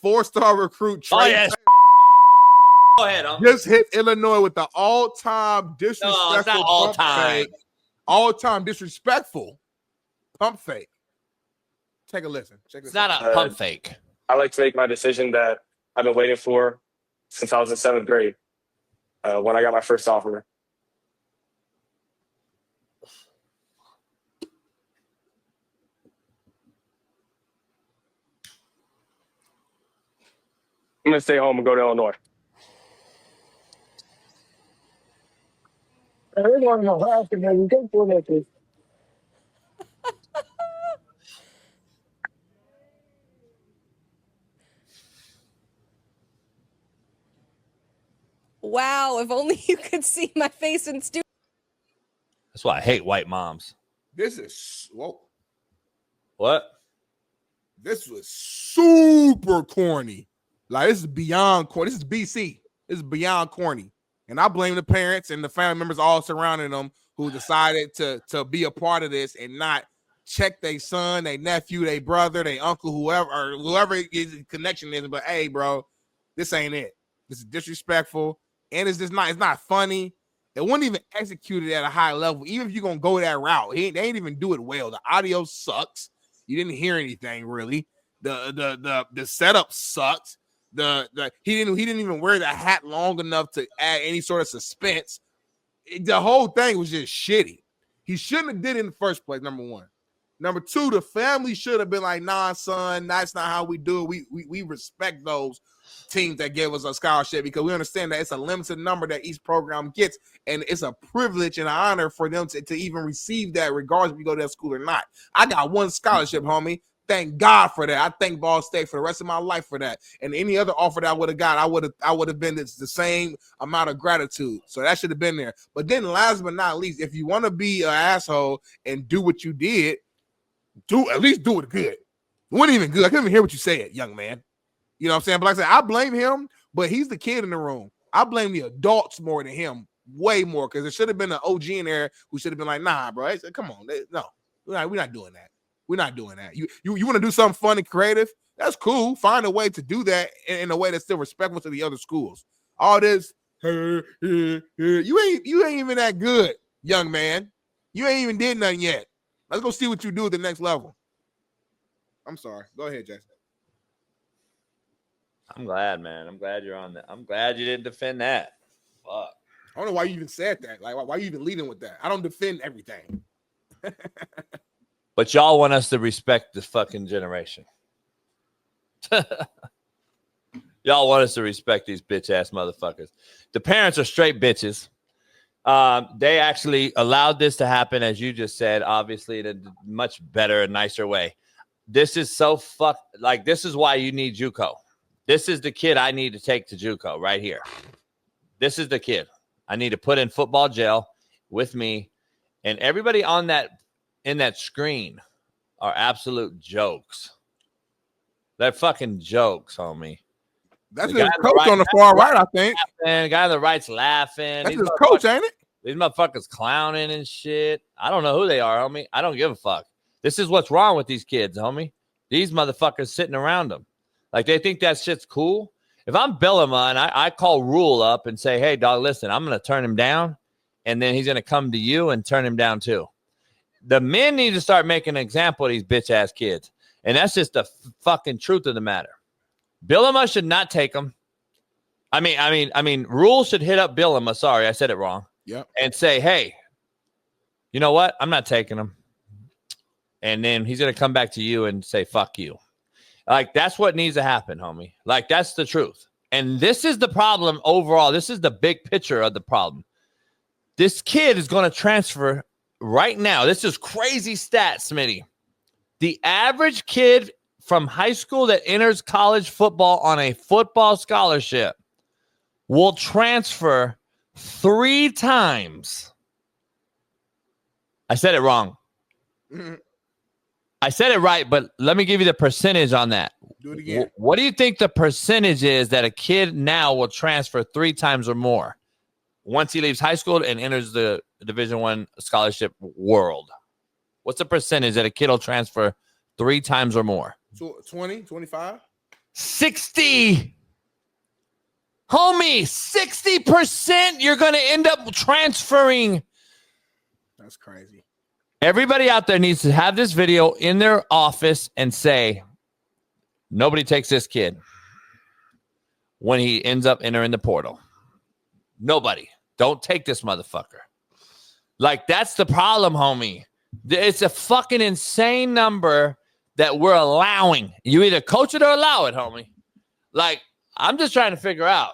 4-star recruit Trae. Oh, yes. Go ahead. Just hit Illinois with the all-time disrespectful No, it's not all-time. All-time disrespectful pump fake. Take a listen. It's not a pump fake. I like to make my decision that I've been waiting for since I was in 7th grade when I got my first offer. I'm going to stay home and go to Illinois. Wow, if only you could see my face in studio. That's why I hate white moms. This is What? This was super corny. Like, this is beyond corny. This is BC. This is beyond corny. And I blame the parents and the family members all surrounding them who decided to be a part of this and not check their son, their nephew, their brother, their uncle, whoever his connection is. But hey, bro, this ain't it. This is disrespectful. And it's not funny. It wasn't even executed at a high level. Even if you're gonna go that route, they ain't even do it well. The audio sucks. You didn't hear anything really. The setup sucked. He didn't even wear the hat long enough to add any sort of suspense. The whole thing was just shitty. He shouldn't have did it in the first place. Number one. Number two, the family should have been like, nah, son, that's not how we do it. We respect those teams that gave us a scholarship because we understand that it's a limited number that each program gets, and it's a privilege and an honor for them to even receive that, regardless if you go to that school or not. I got one scholarship, homie. Thank God for that. I thank Ball State for the rest of my life for that. And any other offer that I would have got, I would have been the same amount of gratitude. So that should have been there. But then last but not least, if you want to be an asshole and do what you did, at least do it good. It wasn't even good. I couldn't even hear what you said, young man. You know what I'm saying? But like I said, I blame him, but he's the kid in the room. I blame the adults more than him, way more, because it should have been an OG in there who should have been like, nah, bro, come on. No, we're not doing that. We're not doing that. You want to do something fun and creative? That's cool. Find a way to do that in a way that's still respectful to the other schools. All this, you ain't even that good, young man. You ain't even did nothing yet. Let's go see what you do at the next level. I'm sorry. Go ahead, Jason. I'm glad, man. I'm glad you're on that. I'm glad you didn't defend that. Fuck. I don't know why you even said that. Like, why are you even leading with that? I don't defend everything. But y'all want us to respect this fucking generation. Y'all want us to respect these bitch-ass motherfuckers. The parents are straight bitches. They actually allowed this to happen, as you just said, obviously in a much better and nicer way. This is so like, this is why you need JUCO. This is the kid I need to take to JUCO right here. This is the kid I need to put in football jail with me. And everybody on in that screen are absolute jokes. They're fucking jokes, homie. That's his coach on the far right, I think. The guy on the right's laughing. That's his coach, ain't it? These motherfuckers clowning and shit. I don't know who they are, homie. I don't give a fuck. This is what's wrong with these kids, homie. These motherfuckers sitting around them. Like, they think that shit's cool. If I'm Billima and I call Rule up and say, hey, dog, listen, I'm going to turn him down, and then he's going to come to you and turn him down too. The men need to start making an example of these bitch-ass kids. And that's just the fucking truth of the matter. Billima should not take them. I mean, Rule should hit up Billima. Sorry, I said it wrong. Yep. And say, hey, you know what? I'm not taking him. And then he's going to come back to you and say, fuck you. Like, that's what needs to happen, homie. Like, that's the truth. And this is the problem overall. This is the big picture of the problem. This kid is going to transfer right now. This is crazy stats, Smitty. The average kid from high school that enters college football on a football scholarship will transfer 3 times. I said it wrong. Mm-hmm. I said it right, but let me give you the percentage on that. Do it again. What do you think the percentage is that a kid now will transfer 3 times or more once he leaves high school and enters the Division I scholarship world? What's the percentage that a kid will transfer 3 times or more? 20, 25? 60. Homie, 60% you're going to end up transferring. That's crazy. Everybody out there needs to have this video in their office and say, nobody takes this kid when he ends up entering the portal. Nobody. Don't take this motherfucker. Like, that's the problem, homie. It's a fucking insane number that we're allowing. You either coach it or allow it, homie. Like, I'm just trying to figure out.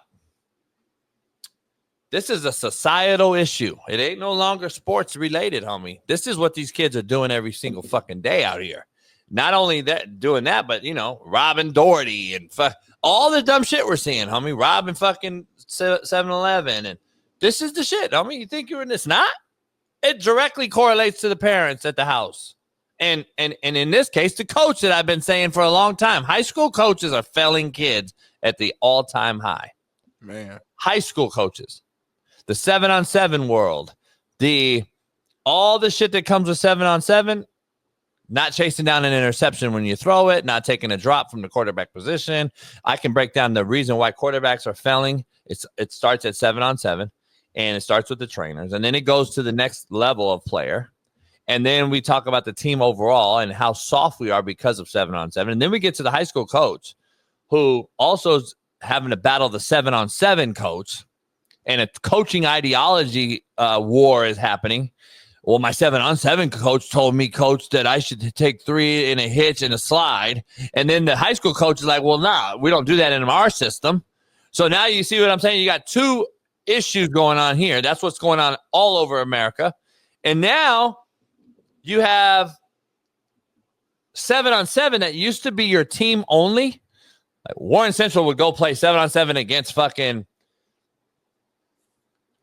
This is a societal issue. It ain't no longer sports related, homie. This is what these kids are doing every single fucking day out here. Not only that, doing that, but, you know, robbing Doherty and all the dumb shit we're seeing, homie. Robbing fucking 7-Eleven. And this is the shit, homie. You think you're in this? Not? It directly correlates to the parents at the house. And in this case, the coach that I've been saying for a long time. High school coaches are failing kids at the all-time high. Man. High school coaches. The 7-on-7 world. All the shit that comes with 7-on-7. Not chasing down an interception when you throw it. Not taking a drop from the quarterback position. I can break down the reason why quarterbacks are failing. It starts at 7-on-7. And it starts with the trainers. And then it goes to the next level of player. And then we talk about the team overall and how soft we are because of 7-on-7. And then we get to the high school coach who also is having to battle the 7-on-7 coach. And a coaching ideology war is happening. Well, my 7-on-7 coach told me, coach, that I should take 3 in a hitch and a slide. And then the high school coach is like, well, nah, we don't do that in our system. So now you see what I'm saying? You got two issues going on here. That's what's going on all over America. And now you have 7-on-7 that used to be your team only. Like Warren Central would go play 7-on-7 against fucking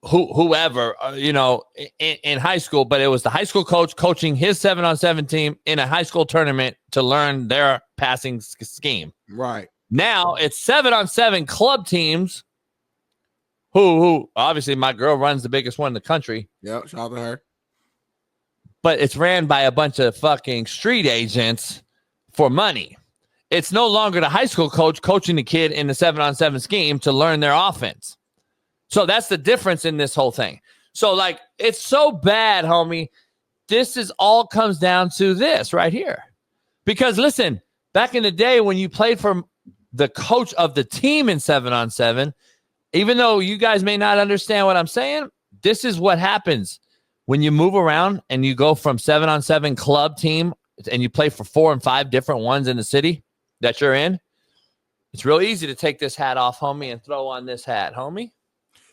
whoever, in high school, but it was the high school coach coaching his 7-on-7 team in a high school tournament to learn their passing scheme. Right. Now it's 7-on-7 club teams who obviously my girl runs the biggest one in the country. Yep, shout out to her. But it's ran by a bunch of fucking street agents for money. It's no longer the high school coach coaching the kid in the 7-on-7 scheme to learn their offense. So that's the difference in this whole thing. So, like, it's so bad, homie. This is all comes down to this right here. Because, listen, back in the day when you played for the coach of the team in 7-on-7, even though you guys may not understand what I'm saying, this is what happens when you move around and you go from 7-on-7 club team and you play for 4 and 5 different ones in the city that you're in. It's real easy to take this hat off, homie, and throw on this hat, homie.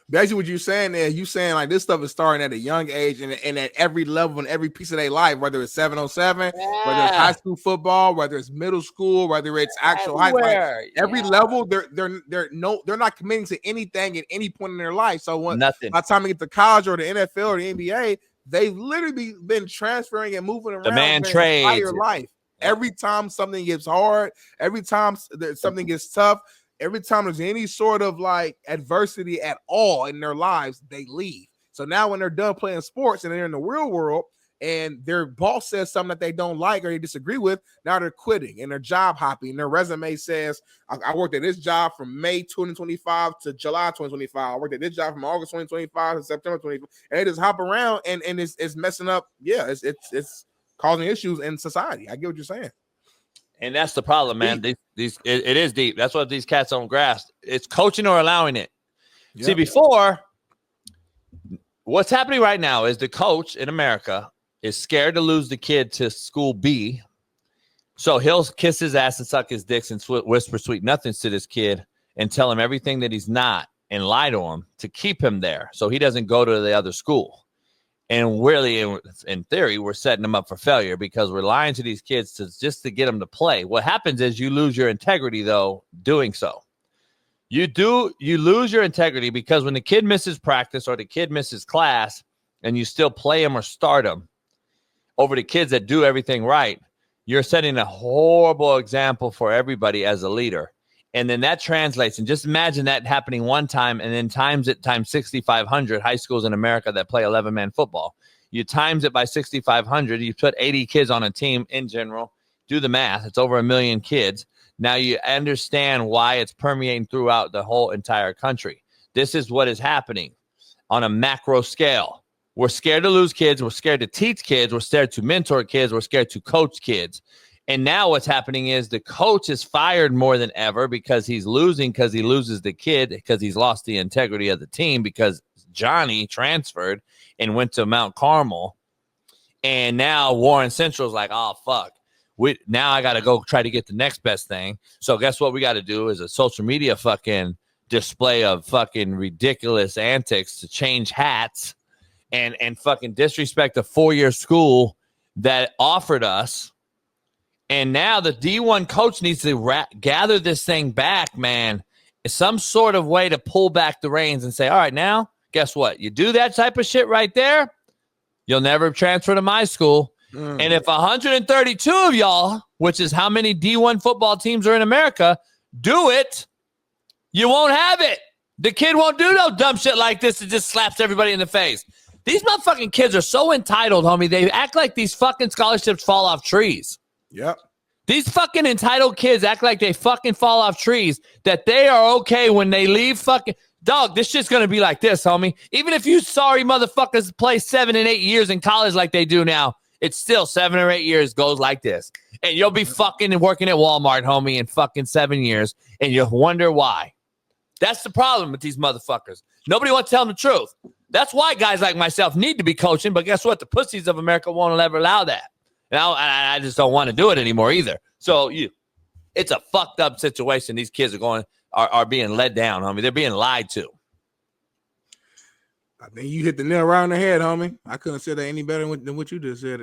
Basically, what you're saying there, you saying like this stuff is starting at a young age and at every level and every piece of their life, whether it's 7-on-7, whether it's high school football, whether it's middle school, whether it's actual high school. Like, every level, they're not committing to anything at any point in their life. So by the time they get to college or the NFL or the NBA, they've literally been transferring and moving around their entire life. Every time something gets hard, every time something gets tough, every time there's any sort of like adversity at all in their lives, they leave. So now when they're done playing sports and they're in the real world and their boss says something that they don't like or they disagree with, now they're quitting and they're job hopping. Their resume says, I worked at this job from May 2025 to July 2025. I worked at this job from August 2025 to September 2025. And they just hop around and it's messing up. Yeah, it's causing issues in society. I get what you're saying. And that's the problem, man. It is deep. That's what these cats don't grasp. It's coaching or allowing it. Yep. See, before, what's happening right now is the coach in America is scared to lose the kid to school B. So he'll kiss his ass and suck his dicks and whisper sweet nothings to this kid and tell him everything that he's not and lie to him to keep him there so he doesn't go to the other school. And really, in theory, we're setting them up for failure because we're lying to these kids just to get them to play. What happens is you lose your integrity, though, doing so. You lose your integrity because when the kid misses practice or the kid misses class and you still play him or start him over the kids that do everything right, you're setting a horrible example for everybody as a leader. And then that translates. And just imagine that happening one time and then times 6,500 high schools in America that play 11-man football. You times it by 6,500. You put 80 kids on a team in general. Do the math. It's over 1 million kids. Now you understand why it's permeating throughout the whole entire country. This is what is happening on a macro scale. We're scared to lose kids. We're scared to teach kids. We're scared to mentor kids. We're scared to coach kids. And now what's happening is the coach is fired more than ever because he's losing, because he loses the kid, because he's lost the integrity of the team, because Johnny transferred and went to Mount Carmel. And now Warren Central's like, oh, fuck. Now I got to go try to get the next best thing. So guess what we got to do is a social media fucking display of fucking ridiculous antics to change hats and fucking disrespect a 4-year school that offered us. And now the D1 coach needs to gather this thing back, man. Some sort of way to pull back the reins and say, all right, now, guess what? You do that type of shit right there, you'll never transfer to my school. And if 132 of y'all, which is how many D1 football teams are in America, do it, you won't have it. The kid won't do no dumb shit like this. It just slaps everybody in the face. These motherfucking kids are so entitled, homie. They act like these fucking scholarships fall off trees. Yep. These fucking entitled kids act like they fucking fall off trees, that they are okay when they leave fucking... Dog, this shit's going to be like this, homie. Even if you sorry motherfuckers play 7 and 8 years in college like they do now, it's still 7 or 8 years goes like this. And you'll be fucking working at Walmart, homie, in fucking 7 years, and you'll wonder why. That's the problem with these motherfuckers. Nobody wants to tell them the truth. That's why guys like myself need to be coaching, but guess what? The pussies of America won't ever allow that. And I just don't want to do it anymore either. So it's a fucked up situation. These kids are being led down, homie. They're being lied to. I think you hit the nail right on the head, homie. I couldn't have said that any better than what you just said.